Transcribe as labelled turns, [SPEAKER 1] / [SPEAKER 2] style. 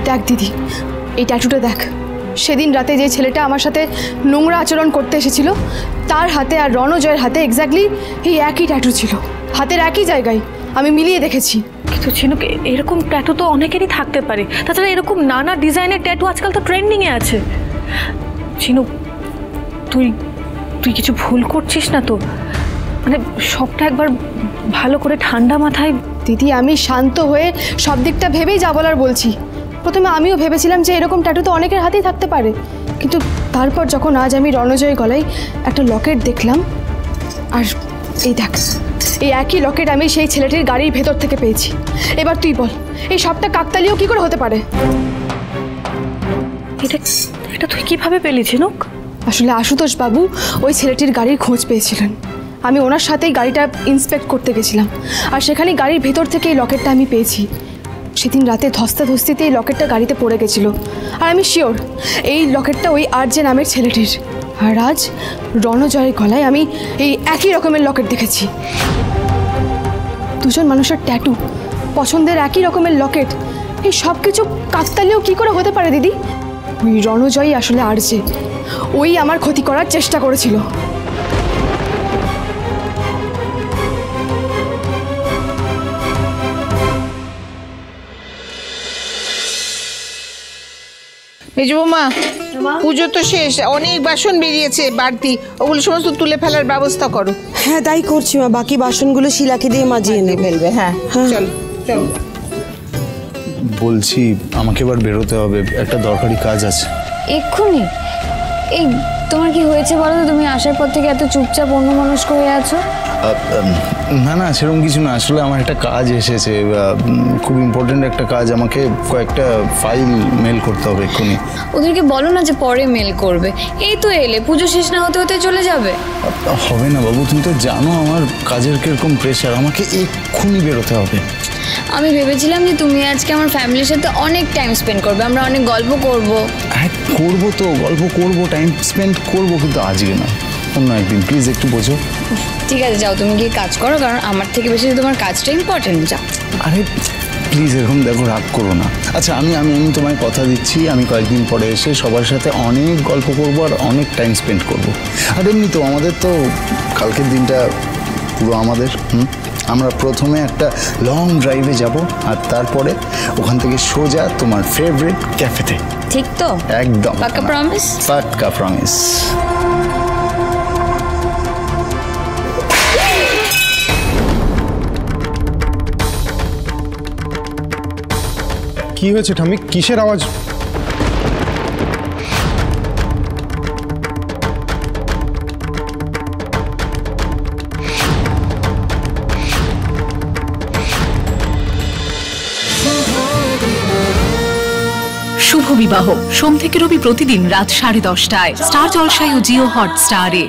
[SPEAKER 1] দেখ দিদি, এই ট্যাটুটা দেখ। সেদিন রাতে যে ছেলেটা আমার সাথে নোংরা আচরণ করতে এসেছিল তার হাতে আর রণজয়ের হাতে এক্স্যাক্টলি এই একই ট্যাটু ছিল, হাতের একই জায়গায়। আমি মিলিয়ে দেখেছি।
[SPEAKER 2] কিন্তু ঝিনুক, এরকম ট্যাটু তো অনেকেরই থাকতে পারে। তাছাড়া এরকম নানা ডিজাইনের ট্যাটু আজকাল তো ট্রেন্ডিংয়ে আছে। ঝিনুক, তুই তুই কিছু ভুল করছিস না তো? মানে সবটা একবার ভালো করে ঠান্ডা মাথায়।
[SPEAKER 1] দিদি, আমি শান্ত হয়ে সব দিকটা ভেবেই যা বলার বলছি। প্রথমে আমিও ভেবেছিলাম যে এরকম ট্যাটু তো অনেকের হাতেই থাকতে পারে, কিন্তু তারপর যখন আজ আমি রণজয়ের গলায় একটা লকেট দেখলাম, আর এই দেখ, এই একই লকেট আমি সেই ছেলেটির গাড়ির ভেতর থেকে পেয়েছি। এবার তুই বল, এই সবটা কাকতালীয় কি করে হতে পারে?
[SPEAKER 2] এটা তুই কিভাবে পেলি ঝিনুক?
[SPEAKER 1] আসলে আশুতোষ বাবু ওই ছেলেটির গাড়ির খোঁজ পেয়েছিলেন। আমি ওনার সাথেই গাড়িটা ইন্সপেক্ট করতে গেছিলাম, আর সেখানে গাড়ির ভেতর থেকে এই লকেটটা আমি পেয়েছি। সেদিন রাতে ধস্তাধস্তিতে এই লকেটটা গাড়িতে পড়ে গেছিল, আর আমি শিওর এই লকেটটা ওই আরজে নামের ছেলেটির। আর আজ রণজয়ের গলায় আমি এই একই রকমের লকেট দেখেছি। দুজন মানুষের ট্যাটু, পছন্দের একই রকমের লকেট, এই সব কিছু কাকতালীয় কী করে হতে পারে দিদি? ওই রণজয়ই আসলে আরজে, ওই আমার ক্ষতি করার চেষ্টা করেছিল।
[SPEAKER 3] মেজো বৌমা, পুজো তো শেষ, অনেক বাসন বেরিয়েছে বাড়তি, ওগুলো সমস্ত তুলে ফেলার ব্যবস্থা করো।
[SPEAKER 4] হ্যাঁ তাই করছি মা, বাকি বাসনগুলো শিলাকে দিয়ে মাজিয়ে
[SPEAKER 3] ফেলবে। হ্যাঁ চল চল।
[SPEAKER 5] বলছি আমাকে এবার বেরোতে হবে, একটা দরকারি কাজ আছে।
[SPEAKER 6] এক্ষুনি? এই তোমার কি হয়েছে বলো তো? তুমি আসার পর থেকে এত চুপচাপ অন্যমনস্ক হয়ে আছো।
[SPEAKER 5] না না, সেরকম কিছু না, আসলে আমার একটা কাজ এসেছে, খুব ইম্পর্টেন্ট একটা কাজ। আমাকে কয়েকটা ফাইল মেল করতে হবে এক্ষুনি।
[SPEAKER 6] ওদেরকে বলো না যে পরে মেল করবে। এই তো এলে, পুজো শেষ না হতে হতে চলে যাবে।
[SPEAKER 5] হবে না বাবু, তুমি তো জানো আমার কাজের কিরকম প্রেশার, আমাকে এক্ষুনি বেরোতে হবে।
[SPEAKER 6] আমি ভেবেছিলাম যে তুমি আজকে আমার ফ্যামিলির সাথে অনেক টাইম স্পেন্ড করবে, আমরা অনেক গল্প করব।
[SPEAKER 5] হ্যাঁ করবো তো, গল্প করবো, টাইম স্পেন্ড করবো, কিন্তু আজকে না, অন্য একদিন প্লিজ একটু বোঝো।
[SPEAKER 6] ঠিক আছে যাও, তুমি গিয়ে কাজ করো, কারণ আমার থেকে বেশি তোমার কাজটা ইম্পর্টেন্ট। যাও।
[SPEAKER 5] আরে প্লিজ এরকম দেখো, রাগ করো না। আচ্ছা আমি আমি আমি তোমায় কথা দিচ্ছি, আমি কয়েকদিন পরে এসে সবার সাথে অনেক গল্প করবো আর অনেক টাইম স্পেন্ড করবো। আর এমনি তো আমাদের তো কালকের দিনটা পুরো আমাদের। আমরা প্রথমে একটা লং ড্রাইভে যাব, আর তারপরে ওখান থেকে সোজা তোমার ফেভারিট ক্যাফেতে।
[SPEAKER 6] ঠিক তো?
[SPEAKER 5] একদম
[SPEAKER 6] পাক্কা প্রমিস?
[SPEAKER 5] পাক্কা প্রমিস।
[SPEAKER 7] কি হয়েছে ঠাম্মি, কিসের আওয়াজ?
[SPEAKER 8] শুভ বিবাহ সোম থেকে রবি প্রতিদিন রাত 10:30টায় স্টার জলসায় ও জিও হটস্টারে।